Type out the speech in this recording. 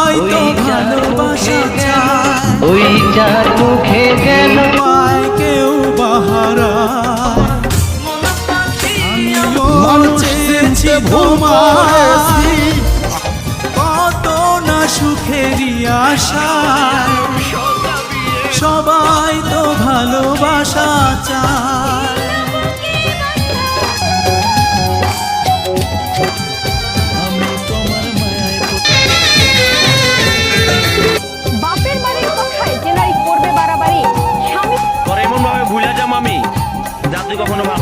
সবাই তো ভালোবাসা চায়, ওই যার মুখে যেন পায় কেউ বাহারায়। আমিও চেয়েছি তোমায়, কত না সুখেরই আশায়, সবাই তো ভালোবাসা চায়। আমি তোমার মায়ায় বাপের বাড়ির কথায় যে নারী করবে বাড়াবাড়ি, স্বামী তোর এমন ভাবে ভুলে যাম আমি, যা তুই কখনো ভাব